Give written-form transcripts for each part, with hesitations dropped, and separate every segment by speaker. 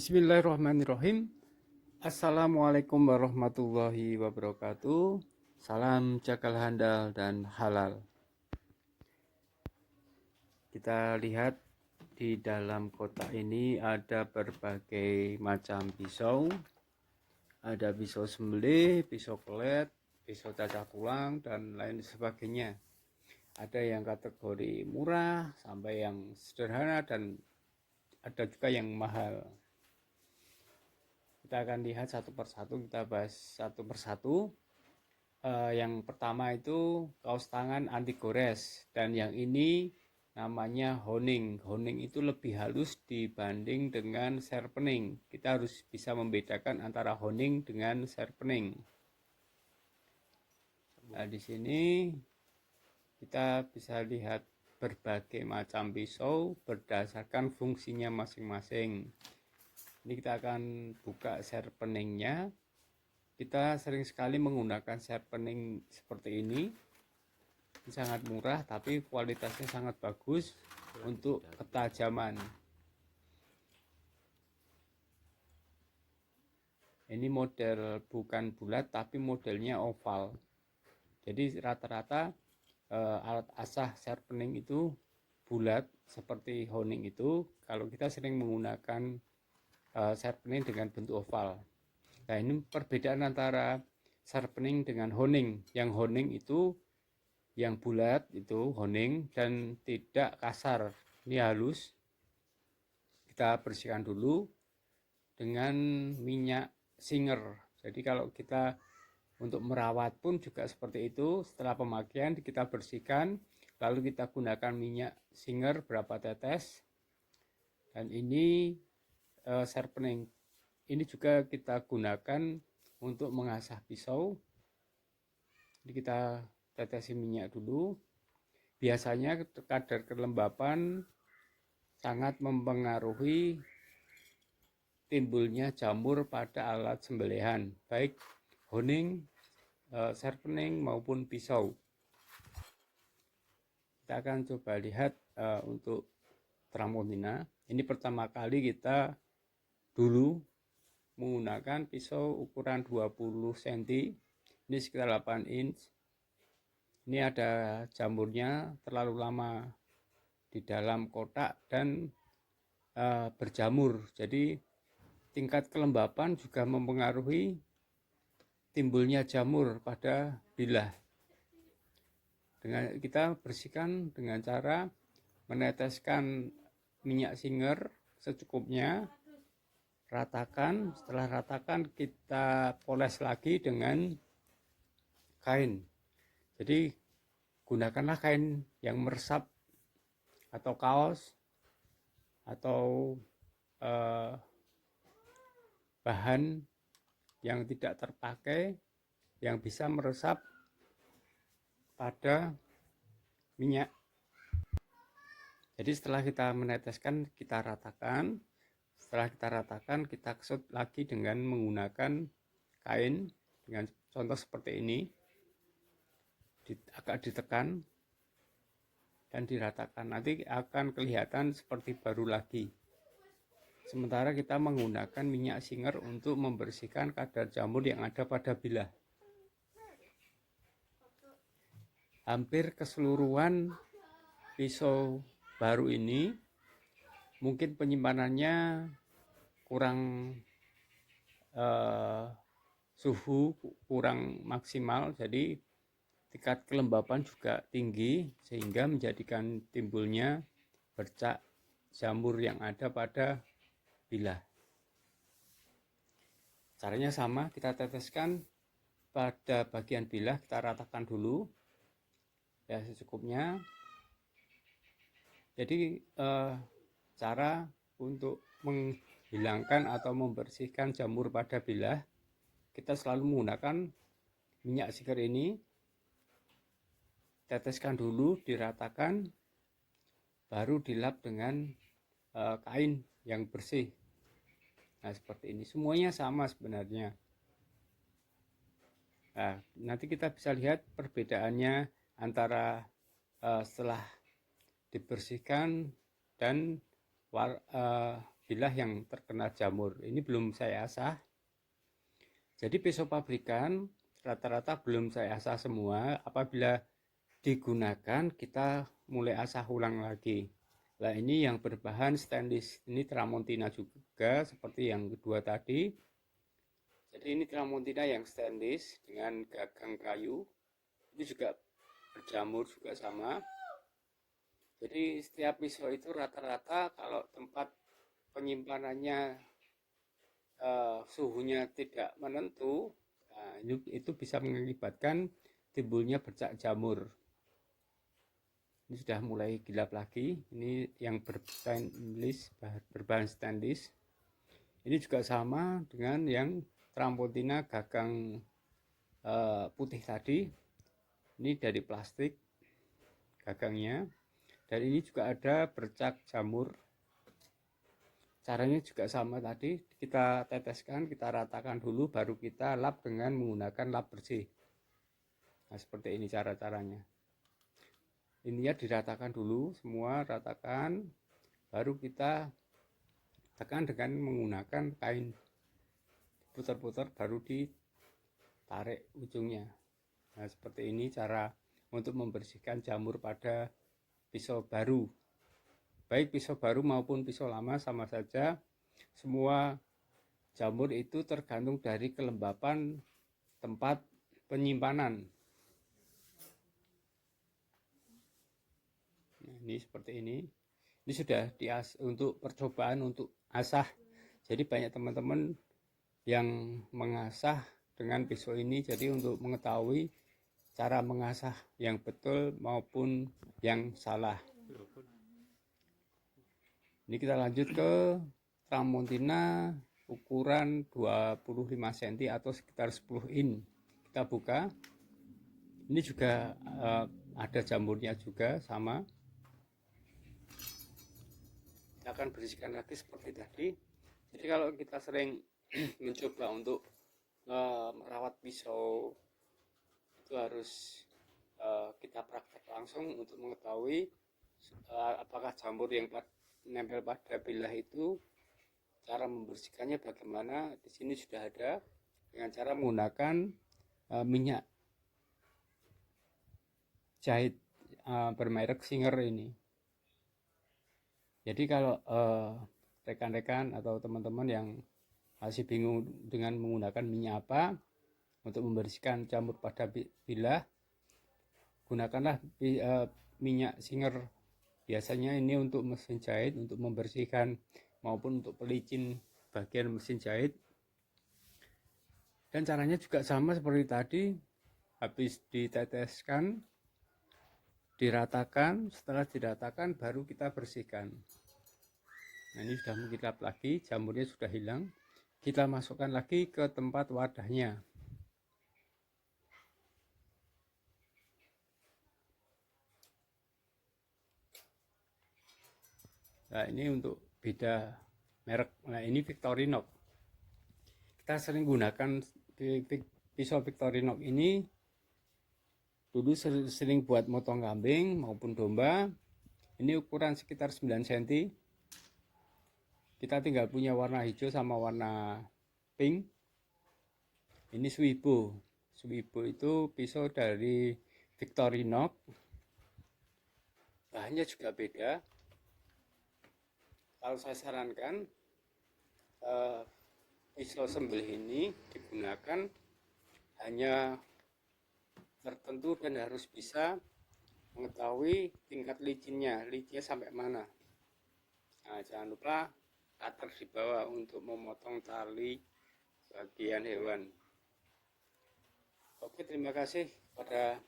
Speaker 1: Bismillahirrahmanirrahim. Assalamualaikum warahmatullahi wabarakatuh. Salam cakal handal dan halal. Kita lihat di dalam kotak ini ada berbagai macam pisau. Ada pisau sembelih, pisau pelet, pisau cacah tulang, dan lain sebagainya. Ada yang kategori murah sampai yang sederhana, dan ada juga yang mahal. Kita akan lihat satu persatu, kita bahas satu persatu. Yang pertama itu kaos tangan anti gores, dan yang ini namanya honing. Honing itu lebih halus dibanding dengan sharpening. Kita harus bisa membedakan antara honing dengan sharpening. Nah, di sini kita bisa lihat berbagai macam pisau berdasarkan fungsinya masing-masing. Ini kita akan buka sharpeningnya. Kita sering sekali menggunakan sharpening seperti ini sangat murah tapi kualitasnya sangat bagus untuk ketajaman. Ini model bukan bulat tapi modelnya oval. Jadi rata-rata alat asah sharpening itu bulat seperti honing itu. Kalau kita sering menggunakan sharpening dengan bentuk oval. Nah, ini perbedaan antara sharpening dengan honing. Yang honing itu yang bulat itu honing dan tidak kasar. Ini halus. Kita bersihkan dulu dengan minyak singer. Jadi kalau kita untuk merawat pun juga seperti itu. Setelah pemakaian kita bersihkan, lalu kita gunakan minyak singer berapa tetes. Dan ini sharpening. Ini juga kita gunakan untuk mengasah pisau. Jadi kita tetesi minyak dulu. Biasanya kadar kelembapan sangat mempengaruhi timbulnya jamur pada alat sembelihan, baik honing, sharpening maupun pisau. Kita akan coba lihat untuk Tramontina. Ini pertama kali kita dulu menggunakan pisau ukuran 20 cm. Ini sekitar 8 inch. Ini ada jamurnya terlalu lama di dalam kotak dan berjamur. Jadi tingkat kelembapan juga mempengaruhi timbulnya jamur pada bilah. Dengan kita bersihkan dengan cara meneteskan minyak singer secukupnya, ratakan. Setelah ratakan kita poles lagi dengan kain. Jadi gunakanlah kain yang meresap atau kaos atau bahan yang tidak terpakai yang bisa meresap pada minyak. Jadi setelah kita meneteskan, kita ratakan. Setelah kita ratakan, kita kesut lagi dengan menggunakan kain dengan contoh seperti ini. Agak ditekan dan diratakan. Nanti akan kelihatan seperti baru lagi. Sementara kita menggunakan minyak singer untuk membersihkan kadar jamur yang ada pada bilah. Hampir keseluruhan pisau baru ini mungkin penyimpanannya kurang suhu kurang maksimal, jadi tingkat kelembapan juga tinggi sehingga menjadikan timbulnya bercak jamur yang ada pada bilah. Caranya sama, kita teteskan pada bagian bilah, kita ratakan dulu ya secukupnya. Jadi cara untuk menghilangkan atau membersihkan jamur pada bilah, kita selalu menggunakan minyak singer ini. Teteskan dulu, diratakan, baru dilap dengan kain yang bersih. Nah, seperti ini. Semuanya sama sebenarnya. Nah, nanti kita bisa lihat perbedaannya antara setelah dibersihkan dan bilah yang terkena jamur. Ini belum saya asah. Jadi pisau pabrikan rata-rata belum saya asah semua. Apabila digunakan kita mulai asah ulang lagi. Nah ini yang berbahan stainless, ini Tramontina juga seperti yang kedua tadi. Jadi ini Tramontina yang stainless dengan gagang kayu, ini juga berjamur juga sama. Jadi setiap pisau itu rata-rata kalau tempat penyimpanannya suhunya tidak menentu, nah, itu bisa mengakibatkan timbulnya bercak jamur. Ini sudah mulai gelap lagi. Ini yang berbahan stainless. Ini juga sama dengan yang Tramontina gagang putih tadi. Ini dari plastik gagangnya. Dan ini juga ada bercak jamur. Caranya juga sama tadi, kita teteskan, kita ratakan dulu, baru kita lap dengan menggunakan lap bersih. Nah seperti ini cara-caranya. Ini ya diratakan dulu, semua ratakan, baru kita tekan dengan menggunakan kain, putar-putar baru ditarik ujungnya. Nah seperti ini cara untuk membersihkan jamur pada pisau baru. Baik pisau baru maupun pisau lama sama saja, semua jamur itu tergantung dari kelembapan tempat penyimpanan. Nah, ini seperti ini. Ini sudah untuk percobaan untuk asah. Jadi banyak teman-teman yang mengasah dengan pisau ini. Jadi untuk mengetahui cara mengasah yang betul maupun yang salah. Ini kita lanjut ke Tramontina ukuran 25 cm atau sekitar 10 in. Kita buka. Ini juga ada jamurnya juga sama. Kita akan bersihkan lagi seperti tadi. Jadi kalau kita sering mencoba untuk merawat pisau, itu harus kita praktek langsung untuk mengetahui apakah jamur yang nempel pada bilah itu cara membersihkannya bagaimana. Di sini sudah ada dengan cara menggunakan minyak jahit bermerek Singer ini. Jadi kalau rekan-rekan atau teman-teman yang masih bingung dengan menggunakan minyak apa untuk membersihkan jamur pada bilah, gunakanlah minyak Singer. Biasanya ini untuk mesin jahit, untuk membersihkan maupun untuk pelicin bagian mesin jahit. Dan caranya juga sama seperti tadi, habis diteteskan, diratakan, setelah diratakan baru kita bersihkan. Nah ini sudah mengkilap lagi, jamurnya sudah hilang. Kita masukkan lagi ke tempat wadahnya. Nah ini untuk beda merek. Nah ini Victorinox. Kita sering gunakan pisau Victorinox ini dulu sering buat motong kambing maupun domba. Ini ukuran sekitar 9 cm. Kita tinggal punya warna hijau sama warna pink. Ini Swibo. Swibo itu pisau dari Victorinox. Bahannya juga beda. Kalau saya sarankan pisau sembelih ini digunakan hanya tertentu dan harus bisa mengetahui tingkat licinnya sampai mana. Nah, jangan lupa cutter di bawah untuk memotong tali bagian hewan. Oke, terima kasih pada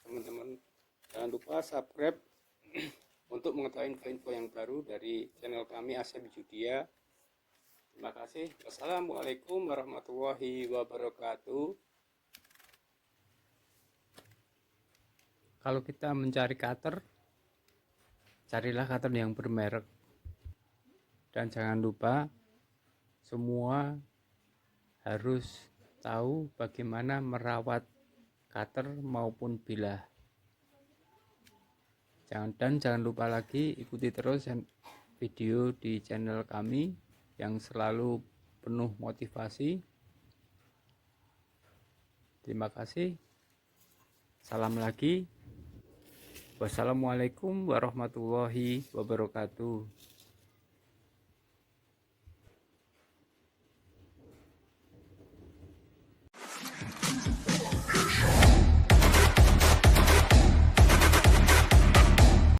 Speaker 1: teman-teman. Jangan lupa subscribe untuk mengetahui info-info yang baru dari channel kami Asep Judia. Terima kasih. Wassalamualaikum warahmatullahi wabarakatuh. Kalau kita mencari cutter, carilah cutter yang bermerek. Dan jangan lupa semua harus tahu bagaimana merawat cutter maupun bilah. Jangan lupa lagi ikuti terus video di channel kami yang selalu penuh motivasi. Terima kasih. Salam lagi. Wassalamualaikum warahmatullahi wabarakatuh.